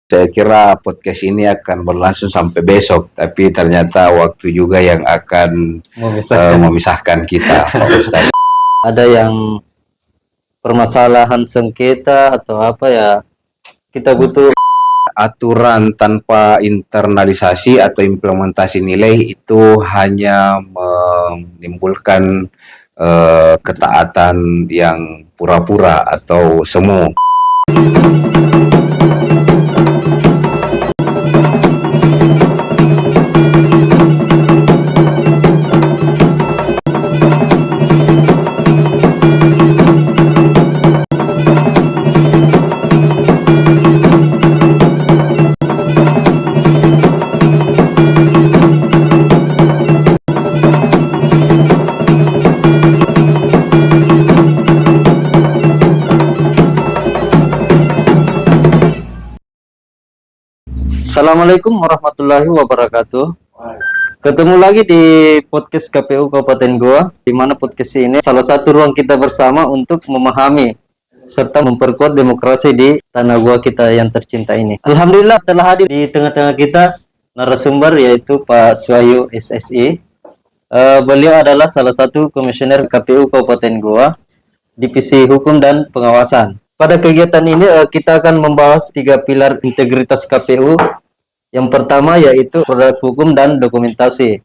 Saya kira podcast ini akan berlangsung sampai besok, tapi ternyata waktu juga yang akan memisahkan kita, Pak Ustadz. Ada yang permasalahan sengketa atau apa ya, kita butuh aturan tanpa internalisasi atau implementasi nilai itu hanya menimbulkan ketaatan yang pura-pura atau semu. Assalamualaikum warahmatullahi wabarakatuh. Ketemu lagi di podcast KPU Kabupaten Goa, di mana podcast ini salah satu ruang kita bersama untuk memahami serta memperkuat demokrasi di tanah Goa kita yang tercinta ini. Alhamdulillah telah hadir di tengah-tengah kita narasumber yaitu Pak Suwahyu SSI. Beliau adalah salah satu komisioner KPU Kabupaten Goa, Divisi Hukum dan Pengawasan. Pada kegiatan ini kita akan membahas 3 pilar integritas KPU. Yang pertama yaitu produk hukum dan dokumentasi.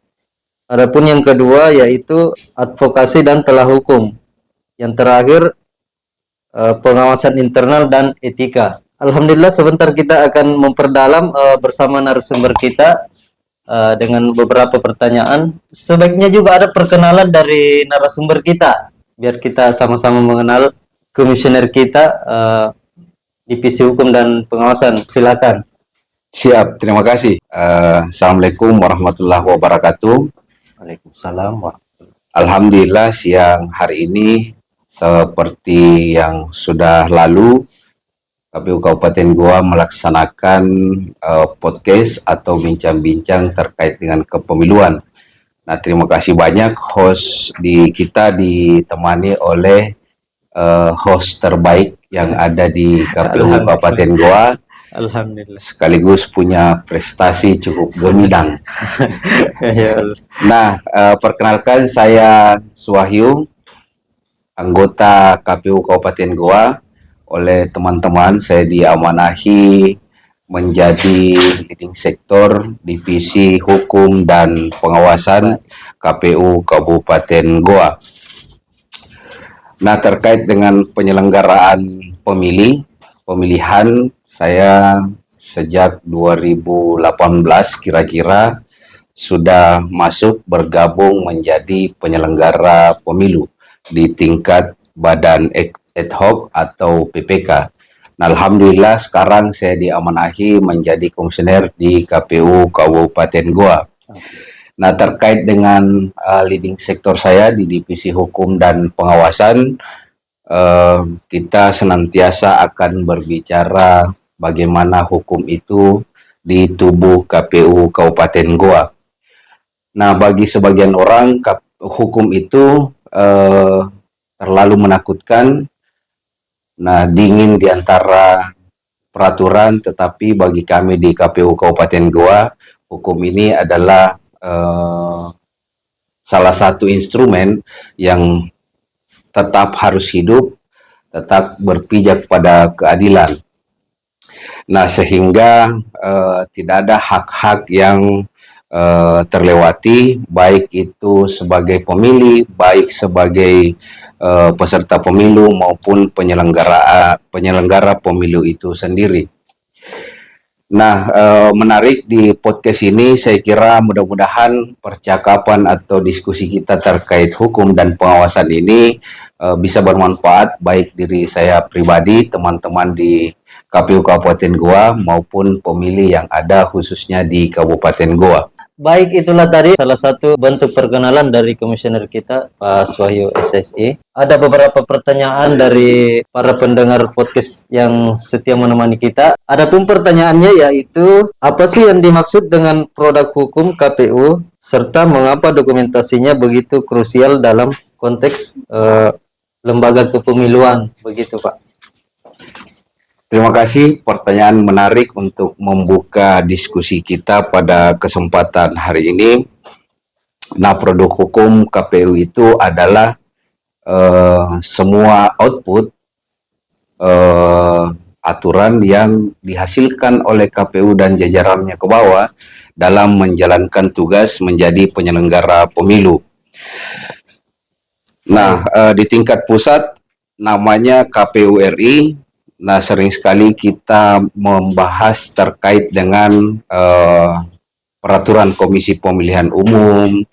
Adapun yang kedua yaitu advokasi dan telah hukum. Yang terakhir pengawasan internal dan etika. Alhamdulillah sebentar kita akan memperdalam bersama narasumber kita dengan beberapa pertanyaan. Sebaiknya juga ada perkenalan dari narasumber kita biar kita sama-sama mengenal komisioner kita Divisi Hukum dan Pengawasan. Silakan. Siap, terima kasih. Assalamualaikum warahmatullahi wabarakatuh. Waalaikumsalam. Alhamdulillah siang hari ini seperti yang sudah lalu KPU Kabupaten Goa melaksanakan podcast atau bincang-bincang terkait dengan kepemiluan. Nah, terima kasih banyak host kita ditemani oleh host terbaik yang ada di KPU Kabupaten Goa. Alhamdulillah. Sekaligus punya prestasi cukup gemilang. Nah, perkenalkan saya Suwahyu, anggota KPU Kabupaten Goa. Oleh teman-teman saya diamanahi menjadi leading sektor Divisi Hukum dan Pengawasan KPU Kabupaten Goa. Nah, terkait dengan penyelenggaraan pemilihan, saya sejak 2018 kira-kira sudah masuk bergabung menjadi penyelenggara pemilu di tingkat badan ad hoc atau PPK. Nah, alhamdulillah sekarang saya diamanahi menjadi komisioner di KPU Kabupaten Goa. Nah, terkait dengan leading sektor saya di Divisi Hukum dan Pengawasan, kita senantiasa akan berbicara bagaimana hukum itu di tubuh KPU Kabupaten Goa. Nah, bagi sebagian orang hukum itu terlalu menakutkan. Nah, dingin di antara peraturan, tetapi bagi kami di KPU Kabupaten Goa, hukum ini adalah salah satu instrumen yang tetap harus hidup, tetap berpijak pada keadilan. Nah, sehingga tidak ada hak-hak yang terlewati, baik itu sebagai pemilih, baik sebagai peserta pemilu maupun penyelenggara pemilu itu sendiri. Nah, menarik di podcast ini, saya kira mudah-mudahan percakapan atau diskusi kita terkait hukum dan pengawasan ini bisa bermanfaat baik diri saya pribadi, teman-teman di KPU Kabupaten Goa maupun pemilih yang ada khususnya di Kabupaten Goa. Baik, itulah tadi salah satu bentuk perkenalan dari komisioner kita, Pak Suwahyu SSI. Ada beberapa pertanyaan dari para pendengar podcast yang setia menemani kita. Adapun pertanyaannya yaitu, apa sih yang dimaksud dengan produk hukum KPU, serta mengapa dokumentasinya begitu krusial dalam konteks lembaga kepemiluan, begitu Pak? Terima kasih, pertanyaan menarik untuk membuka diskusi kita pada kesempatan hari ini. Nah, produk hukum KPU itu adalah semua output aturan yang dihasilkan oleh KPU dan jajarannya ke bawah dalam menjalankan tugas menjadi penyelenggara pemilu. Nah, di tingkat pusat namanya KPU RI. Nah, sering sekali kita membahas terkait dengan peraturan Komisi Pemilihan Umum,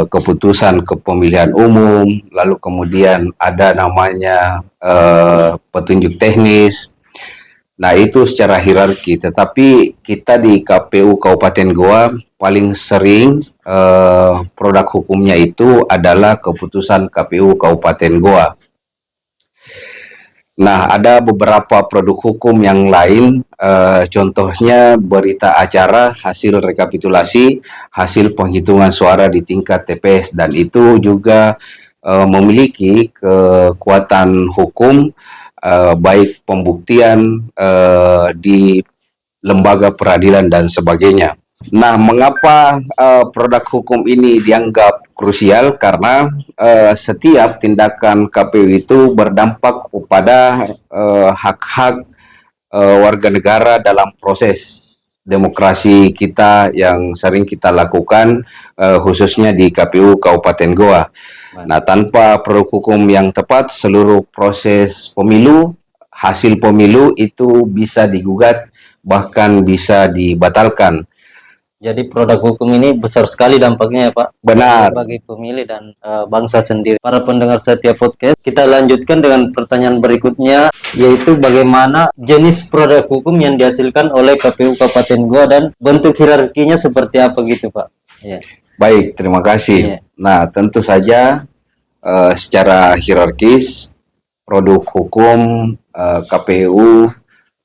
keputusan kepemilihan umum, lalu kemudian ada namanya petunjuk teknis. Nah, itu secara hierarki, tetapi kita di KPU Kabupaten Goa paling sering produk hukumnya itu adalah keputusan KPU Kabupaten Goa. Nah, ada beberapa produk hukum yang lain, contohnya berita acara, hasil rekapitulasi, hasil penghitungan suara di tingkat TPS, dan itu juga memiliki kekuatan hukum, baik pembuktian di lembaga peradilan dan sebagainya. Nah, mengapa produk hukum ini dianggap krusial? Karena setiap tindakan KPU itu berdampak kepada hak-hak warga negara dalam proses demokrasi kita yang sering kita lakukan, khususnya di KPU Kabupaten Goa. Nah, tanpa produk hukum yang tepat, seluruh proses pemilu, hasil pemilu itu bisa digugat, bahkan bisa dibatalkan. Jadi produk hukum ini besar sekali dampaknya ya Pak. Benar. Bagi pemilih dan bangsa sendiri. Para pendengar setiap podcast, kita lanjutkan dengan pertanyaan berikutnya, yaitu bagaimana jenis produk hukum yang dihasilkan oleh KPU Kabupaten Goa dan bentuk hierarkinya seperti apa gitu Pak. Ya. Baik, terima kasih. Nah, tentu saja secara hierarkis produk hukum KPU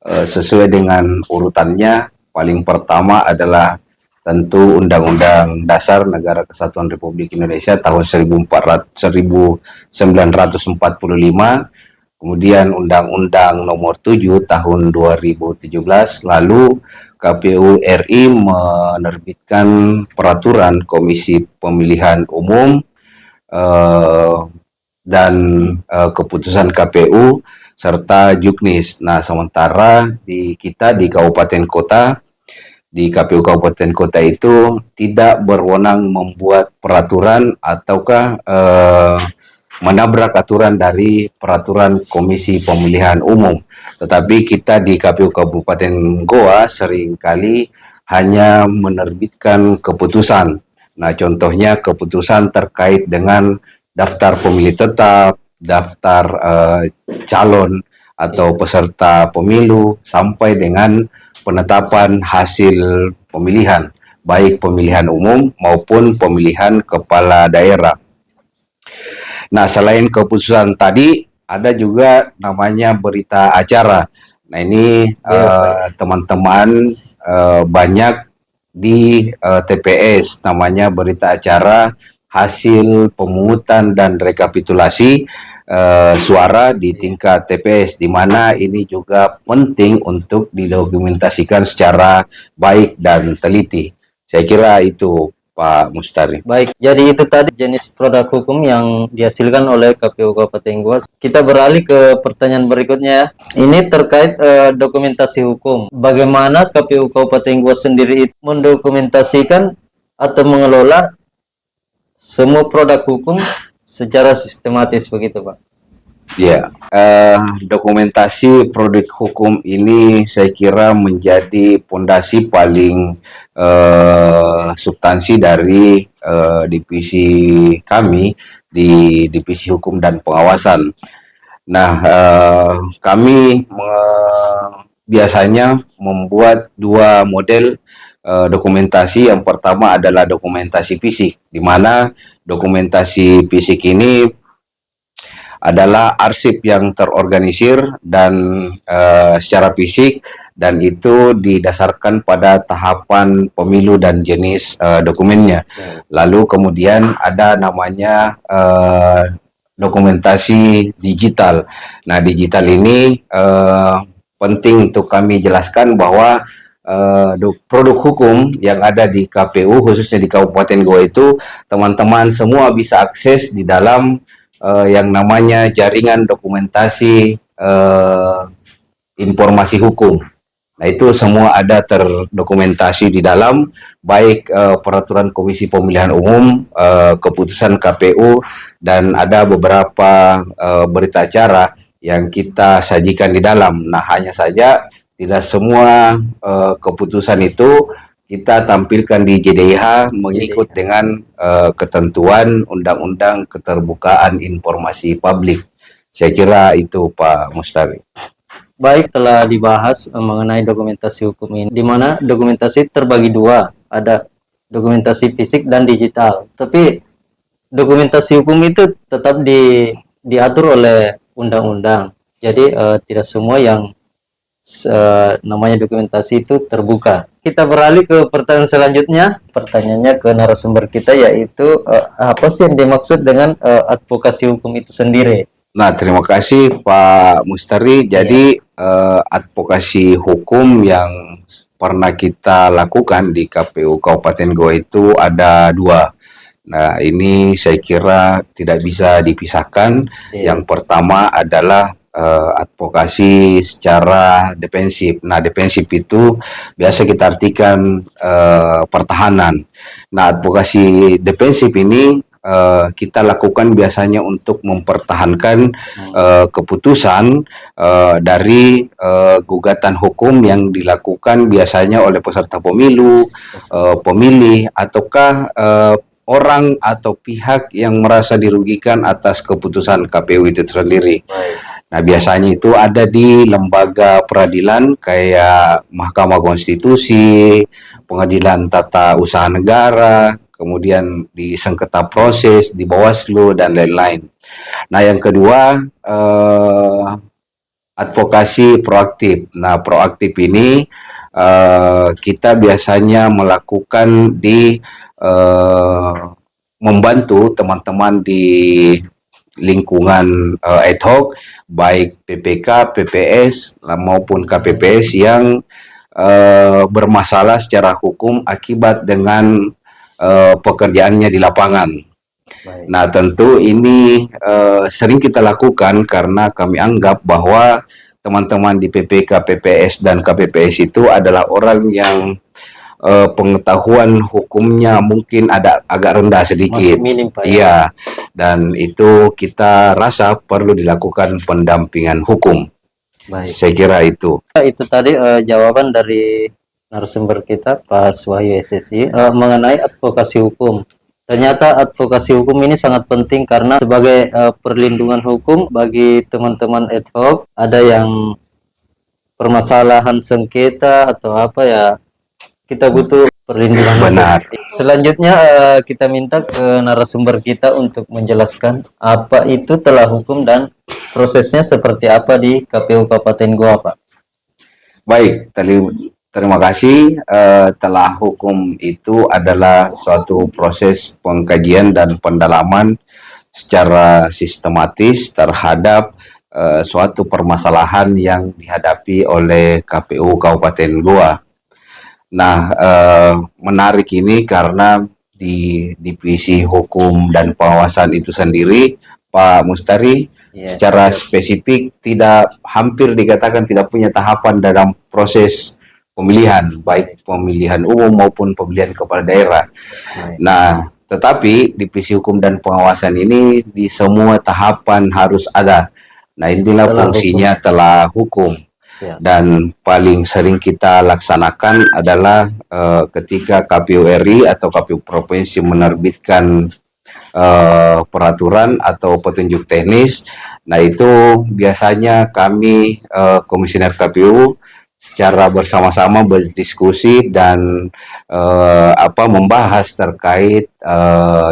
sesuai dengan urutannya. Paling pertama adalah tentu Undang-Undang Dasar Negara Kesatuan Republik Indonesia tahun 1945, kemudian Undang-Undang Nomor 7 tahun 2017, lalu KPU RI menerbitkan peraturan Komisi Pemilihan Umum dan keputusan KPU serta Juknis. Nah, sementara kita di kabupaten kota, di KPU Kabupaten Kota itu tidak berwenang membuat peraturan ataukah menabrak aturan dari peraturan Komisi Pemilihan Umum. Tetapi kita di KPU Kabupaten Goa seringkali hanya menerbitkan keputusan. Nah, contohnya keputusan terkait dengan daftar pemilih tetap, daftar calon atau peserta pemilu, sampai dengan penetapan hasil pemilihan, baik pemilihan umum maupun pemilihan kepala daerah. Nah, selain keputusan tadi, ada juga namanya berita acara. Nah, ini teman-teman banyak di TPS, namanya berita acara hasil pemungutan dan rekapitulasi suara di tingkat TPS, di mana ini juga penting untuk didokumentasikan secara baik dan teliti. Saya kira itu, Pak Mustari. Baik, jadi itu tadi jenis produk hukum yang dihasilkan oleh KPU Kabupaten Goa. Kita beralih ke pertanyaan berikutnya. Ini terkait dokumentasi hukum. Bagaimana KPU Kabupaten Goa sendiri mendokumentasikan atau mengelola semua produk hukum secara sistematis begitu Pak? Ya, dokumentasi produk hukum ini saya kira menjadi pondasi paling substansi dari divisi kami di Divisi Hukum dan Pengawasan. Nah, kami biasanya membuat dua model dokumentasi. Yang pertama adalah dokumentasi fisik, di mana dokumentasi fisik ini adalah arsip yang terorganisir dan secara fisik, dan itu didasarkan pada tahapan pemilu dan jenis dokumennya. Lalu kemudian ada namanya dokumentasi digital. Nah, digital ini penting untuk kami jelaskan bahwa produk hukum yang ada di KPU khususnya di Kabupaten Goa itu teman-teman semua bisa akses di dalam yang namanya jaringan dokumentasi informasi hukum. Nah, itu semua ada terdokumentasi di dalam, baik peraturan Komisi Pemilihan Umum, keputusan KPU, dan ada beberapa berita acara yang kita sajikan di dalam. Nah, hanya saja tidak semua keputusan itu kita tampilkan di JDIH mengikut dengan ketentuan Undang-Undang Keterbukaan Informasi Publik. Saya kira itu, Pak Mustari. Baik, telah dibahas mengenai dokumentasi hukum ini, di mana dokumentasi terbagi dua, ada dokumentasi fisik dan digital. Tapi dokumentasi hukum itu tetap diatur oleh undang-undang. Jadi tidak semua yang namanya dokumentasi itu terbuka. Kita beralih ke pertanyaan selanjutnya. Pertanyaannya ke narasumber kita, yaitu apa sih yang dimaksud dengan advokasi hukum itu sendiri? Nah, terima kasih Pak Mustari. Jadi advokasi hukum yang pernah kita lakukan di KPU Kabupaten Goa itu ada dua. Nah, ini saya kira tidak bisa dipisahkan. Yang pertama adalah advokasi secara defensif. Nah, defensif itu biasa kita artikan pertahanan. Nah, advokasi defensif ini kita lakukan biasanya untuk mempertahankan keputusan dari gugatan hukum yang dilakukan biasanya oleh peserta pemilu, pemilih, ataukah orang atau pihak yang merasa dirugikan atas keputusan KPU itu sendiri. Nah, biasanya itu ada di lembaga peradilan kayak Mahkamah Konstitusi, Pengadilan Tata Usaha Negara, kemudian di sengketa proses, di Bawaslu, dan lain-lain. Nah, yang kedua, advokasi proaktif. Nah, proaktif ini kita biasanya melakukan di membantu teman-teman di lingkungan ad hoc, baik PPK, PPS, maupun KPPS yang bermasalah secara hukum akibat dengan pekerjaannya di lapangan. Baik. Nah, tentu ini sering kita lakukan karena kami anggap bahwa teman-teman di PPK, PPS, dan KPPS itu adalah orang yang pengetahuan hukumnya mungkin ada agak rendah sedikit. Masih minim, Pak. Iya, dan itu kita rasa perlu dilakukan pendampingan hukum. Baik. Saya kira itu. Itu tadi jawaban dari narasumber kita, Pak Wahyu SSI, mengenai advokasi hukum. Ternyata advokasi hukum ini sangat penting karena sebagai perlindungan hukum bagi teman-teman ad hoc, ada yang permasalahan sengketa atau apa ya, kita butuh perlindungan. Benar. Selanjutnya kita minta ke narasumber kita untuk menjelaskan apa itu telah hukum dan prosesnya seperti apa di KPU Kabupaten Goa, Pak. Baik, terima kasih. Telah hukum itu adalah suatu proses pengkajian dan pendalaman secara sistematis terhadap suatu permasalahan yang dihadapi oleh KPU Kabupaten Goa. Nah, menarik ini karena di Divisi Hukum dan Pengawasan itu sendiri, Pak Mustari, secara spesifik hampir dikatakan tidak punya tahapan dalam proses pemilihan, baik pemilihan umum maupun pemilihan kepala daerah. Nah, tetapi Divisi Hukum dan Pengawasan ini di semua tahapan harus ada. Nah, inilah fungsinya telah hukum. Dan paling sering kita laksanakan adalah ketika KPU RI atau KPU Provinsi menerbitkan peraturan atau petunjuk teknis. Nah, itu biasanya kami komisioner KPU secara bersama-sama berdiskusi dan membahas terkait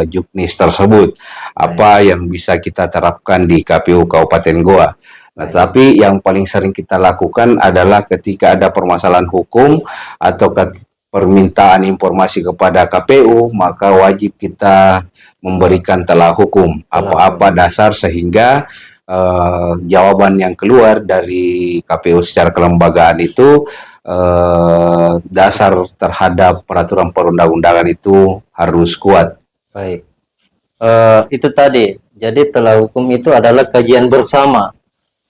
juknis tersebut, apa yang bisa kita terapkan di KPU Kabupaten Goa. Nah, tapi yang paling sering kita lakukan adalah ketika ada permasalahan hukum atau permintaan informasi kepada KPU, maka wajib kita memberikan telah hukum apa-apa dasar sehingga jawaban yang keluar dari KPU secara kelembagaan itu dasar terhadap peraturan perundang-undangan itu harus kuat. Baik. Itu tadi. Jadi telah hukum itu adalah kajian bersama.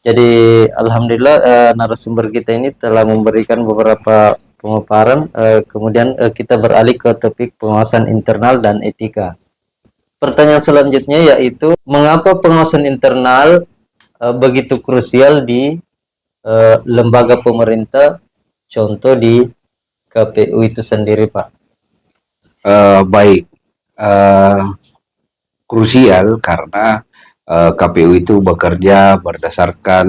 Jadi alhamdulillah narasumber kita ini telah memberikan beberapa pemaparan. Kemudian kita beralih ke topik pengawasan internal dan etika. Pertanyaan selanjutnya yaitu mengapa pengawasan internal begitu krusial di lembaga pemerintah, contoh di KPU itu sendiri, Pak? Baik, krusial karena KPU itu bekerja berdasarkan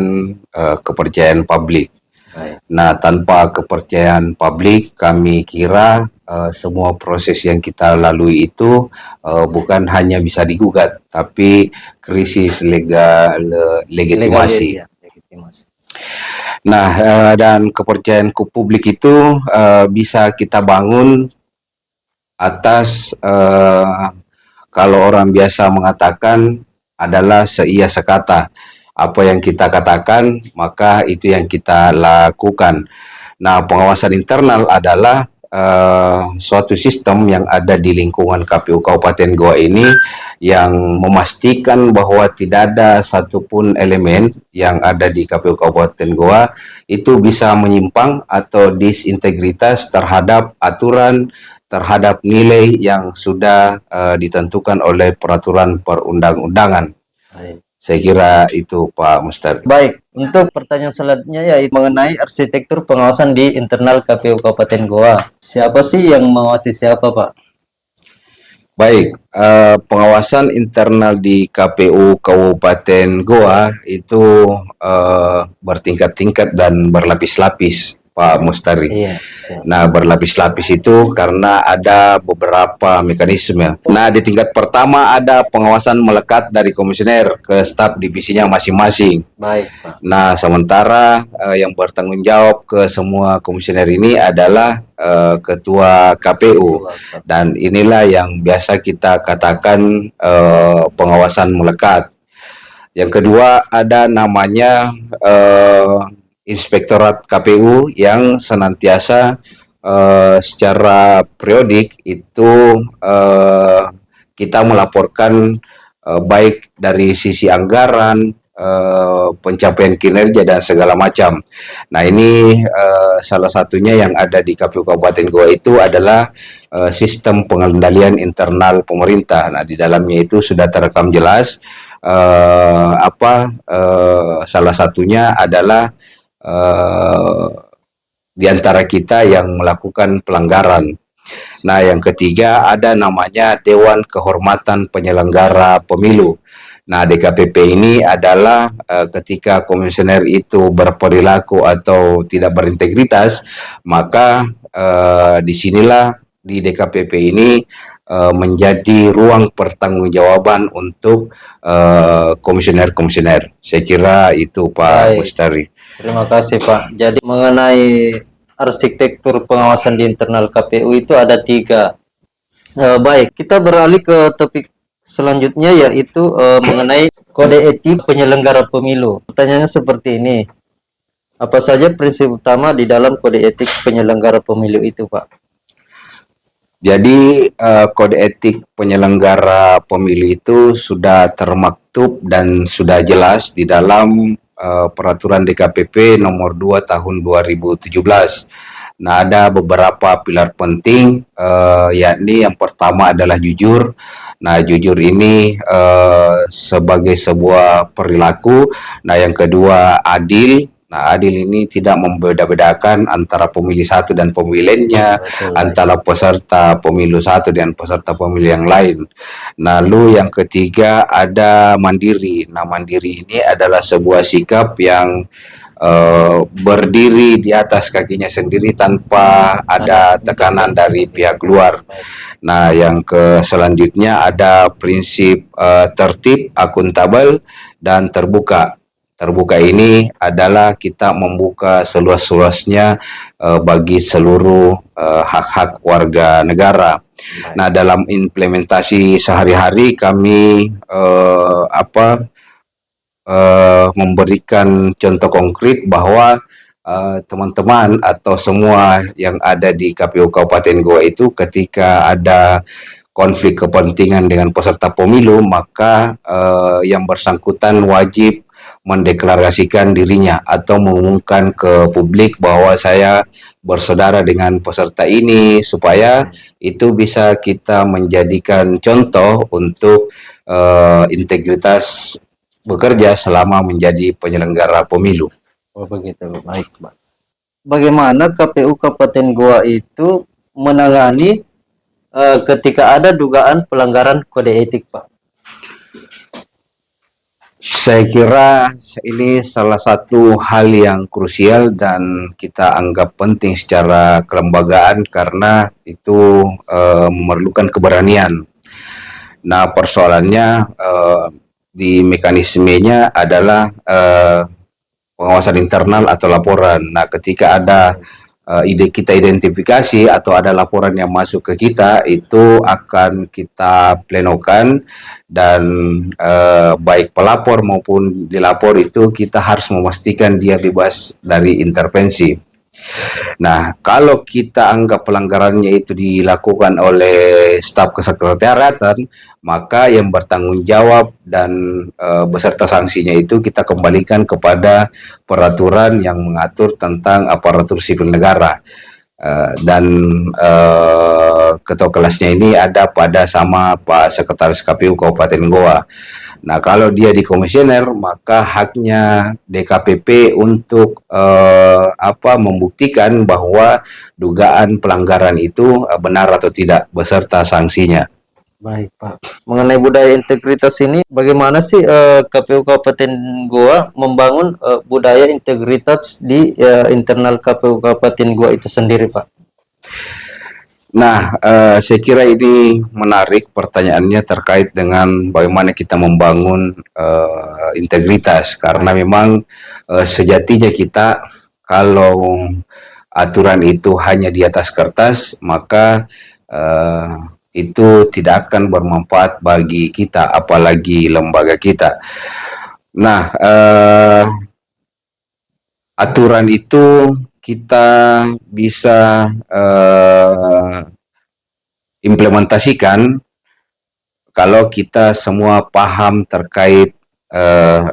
kepercayaan publik. Baik. Nah, tanpa kepercayaan publik, kami kira semua proses yang kita lalui itu bukan hanya bisa digugat, tapi krisis legitimasi. Legitimasi. Nah, dan kepercayaan publik itu bisa kita bangun atas kalau orang biasa mengatakan adalah seia sekata. Apa yang kita katakan, maka itu yang kita lakukan. Nah, pengawasan internal adalah suatu sistem yang ada di lingkungan KPU Kabupaten Goa ini yang memastikan bahwa tidak ada satupun elemen yang ada di KPU Kabupaten Goa itu bisa menyimpang atau disintegritas terhadap aturan, terhadap nilai yang sudah ditentukan oleh peraturan perundang-undangan. Baik. Saya kira itu Pak Mustari. Baik, untuk pertanyaan selanjutnya yaitu mengenai arsitektur pengawasan di internal KPU Kabupaten Goa. Siapa sih yang mengawasi siapa, Pak? Baik, pengawasan internal di KPU Kabupaten Goa itu bertingkat-tingkat dan berlapis-lapis, Pak Mustari. Iya. Nah, berlapis-lapis itu karena ada beberapa mekanisme. Nah, di tingkat pertama ada pengawasan melekat dari komisioner ke staf divisinya masing-masing. Baik, Pak. Nah, sementara yang bertanggung jawab ke semua komisioner ini adalah ketua KPU. Dan inilah yang biasa kita katakan pengawasan melekat. Yang kedua ada namanya Inspektorat KPU yang senantiasa secara periodik itu kita melaporkan baik dari sisi anggaran, pencapaian kinerja dan segala macam. Nah, ini salah satunya yang ada di KPU Kabupaten Goa itu adalah sistem pengendalian internal pemerintah. Nah, di dalamnya itu sudah terekam jelas salah satunya adalah di antara kita yang melakukan pelanggaran. Nah, yang ketiga ada namanya Dewan Kehormatan Penyelenggara Pemilu. Nah, DKPP ini adalah ketika komisioner itu berperilaku atau tidak berintegritas, maka disinilah di DKPP ini menjadi ruang pertanggungjawaban untuk komisioner-komisioner. Saya kira itu Pak Mustari. Terima kasih, Pak. Jadi mengenai arsitektur pengawasan di internal KPU itu ada 3. Baik, kita beralih ke topik selanjutnya yaitu mengenai kode etik penyelenggara pemilu. Pertanyaannya seperti ini. Apa saja prinsip utama di dalam kode etik penyelenggara pemilu itu, Pak? Jadi kode etik penyelenggara pemilu itu sudah termaktub dan sudah jelas di dalam peraturan DKPP nomor 2 tahun 2017. Nah, ada beberapa pilar penting, yakni yang pertama adalah jujur. Nah, jujur ini sebagai sebuah perilaku. Nah, yang kedua adil. Nah, adil ini tidak membeda-bedakan antara pemilih satu dan pemilih lainnya, antara peserta pemilu satu dan peserta pemilu yang lain. Lalu yang ketiga ada mandiri. Nah, mandiri ini adalah sebuah sikap yang berdiri di atas kakinya sendiri tanpa ada tekanan dari pihak luar. Nah, yang selanjutnya ada prinsip tertib, akuntabel, dan terbuka. Terbuka ini adalah kita membuka seluas-luasnya bagi seluruh hak-hak warga negara. Nah, dalam implementasi sehari-hari kami memberikan contoh konkret bahwa teman-teman atau semua yang ada di KPU Kabupaten Goa itu ketika ada konflik kepentingan dengan peserta pemilu, maka yang bersangkutan wajib mendeklarasikan dirinya atau mengumumkan ke publik bahwa saya bersaudara dengan peserta ini, supaya itu bisa kita menjadikan contoh untuk integritas bekerja selama menjadi penyelenggara pemilu. Oh begitu, baik Pak. Bagaimana KPU Kabupaten Goa itu menangani ketika ada dugaan pelanggaran kode etik, Pak? Saya kira ini salah satu hal yang krusial dan kita anggap penting secara kelembagaan karena itu memerlukan keberanian. Nah, persoalannya di mekanismenya adalah pengawasan internal atau laporan. Nah, ketika ada kita identifikasi atau ada laporan yang masuk ke kita, itu akan kita plenokan dan baik pelapor maupun dilapor itu kita harus memastikan dia bebas dari intervensi. Nah, kalau kita anggap pelanggarannya itu dilakukan oleh staf kesekretariatan, maka yang bertanggung jawab dan beserta sanksinya itu kita kembalikan kepada peraturan yang mengatur tentang aparatur sipil negara. Dan ketua kelasnya ini ada pada sama Pak Sekretaris KPU Kabupaten Goa. Nah, kalau dia di komisioner, maka haknya DKPP untuk membuktikan bahwa dugaan pelanggaran itu benar atau tidak beserta sanksinya. Baik Pak. Mengenai budaya integritas ini, bagaimana sih KPU Kabupaten Goa membangun budaya integritas di internal KPU Kabupaten Goa itu sendiri, Pak? Nah, saya kira ini menarik pertanyaannya terkait dengan bagaimana kita membangun integritas, karena memang sejatinya kita kalau aturan itu hanya di atas kertas, maka itu tidak akan bermanfaat bagi kita, apalagi lembaga kita. Nah, aturan itu kita bisa implementasikan kalau kita semua paham terkait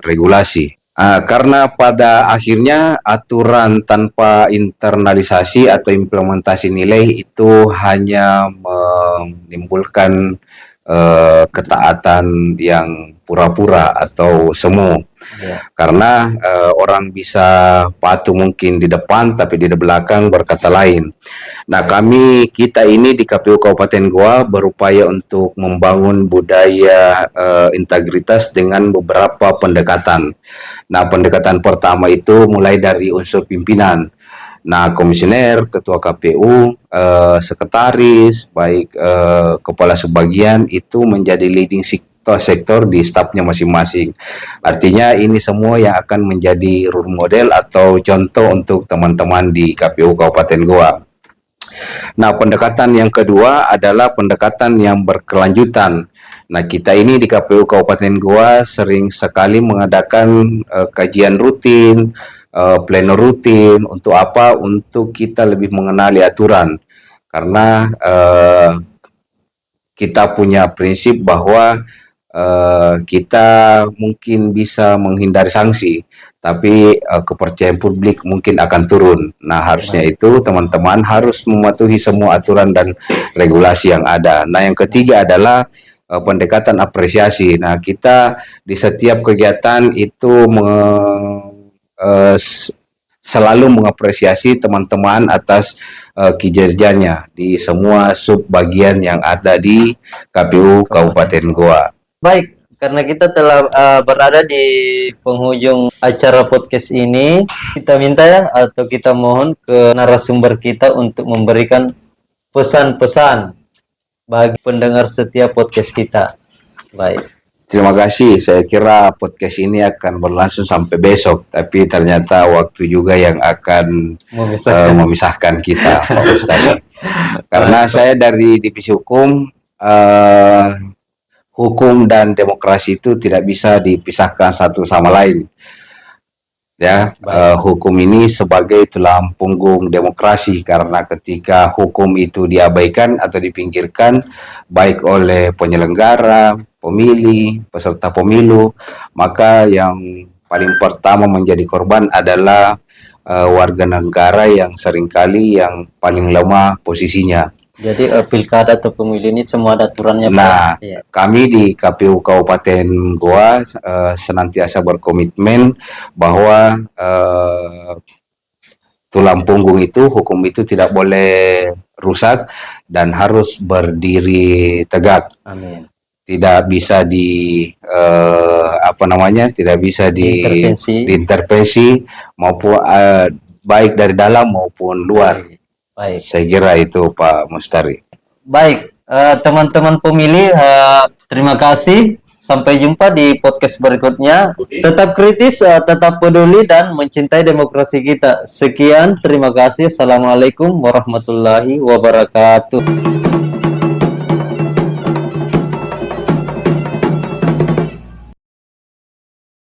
regulasi. Karena pada akhirnya aturan tanpa internalisasi atau implementasi nilai itu hanya menimbulkan ketaatan yang pura-pura atau semu. Karena orang bisa patuh mungkin di depan tapi di belakang berkata lain. Nah, kita ini di KPU Kabupaten Goa berupaya untuk membangun budaya integritas dengan beberapa pendekatan. Nah, pendekatan pertama itu mulai dari unsur pimpinan. Nah, komisioner, ketua KPU, sekretaris, baik kepala subbagian itu menjadi leading sektor di stafnya masing-masing. Artinya ini semua yang akan menjadi role model atau contoh untuk teman-teman di KPU Kabupaten Goa. Nah, pendekatan yang kedua adalah pendekatan yang berkelanjutan. Nah, kita ini di KPU Kabupaten Goa sering sekali mengadakan kajian rutin, pleno rutin. Untuk apa? Untuk kita lebih mengenali aturan. Karena kita punya prinsip bahwa kita mungkin bisa menghindari sanksi, tapi kepercayaan publik mungkin akan turun. Nah, harusnya itu teman-teman harus mematuhi semua aturan dan regulasi yang ada. Nah, yang ketiga adalah pendekatan apresiasi. Nah, kita di setiap kegiatan itu selalu mengapresiasi teman-teman atas kinerjanya di semua sub bagian yang ada di KPU Kabupaten Goa. Baik, karena kita telah berada di penghujung acara podcast ini, kita minta ya atau kita mohon ke narasumber kita untuk memberikan pesan-pesan bagi pendengar setiap podcast kita. Baik. Terima kasih. Saya kira podcast ini akan berlangsung sampai besok, tapi ternyata waktu juga yang akan memisahkan kita, Pak Ustadz. Karena saya dari divisi hukum, hukum dan demokrasi itu tidak bisa dipisahkan satu sama lain. Ya, hukum ini sebagai tulang punggung demokrasi, karena ketika hukum itu diabaikan atau dipinggirkan baik oleh penyelenggara, pemilih, peserta pemilu, maka yang paling pertama menjadi korban adalah warga negara yang seringkali yang paling lemah posisinya. Jadi pilkada atau pemilu ini semua ada aturannya, Pak. Nah, Iya. kami di KPU Kabupaten Goa senantiasa berkomitmen bahwa tulang punggung itu, hukum itu tidak boleh rusak dan harus berdiri tegak. Amin. Tidak bisa tidak bisa diintervensi maupun baik dari dalam maupun luar. Baik. Saya kira itu Pak Mustari. Baik, teman-teman pemilih, terima kasih. Sampai jumpa di podcast berikutnya. Tetap kritis, tetap peduli, dan mencintai demokrasi kita. Sekian, terima kasih. Assalamualaikum warahmatullahi wabarakatuh.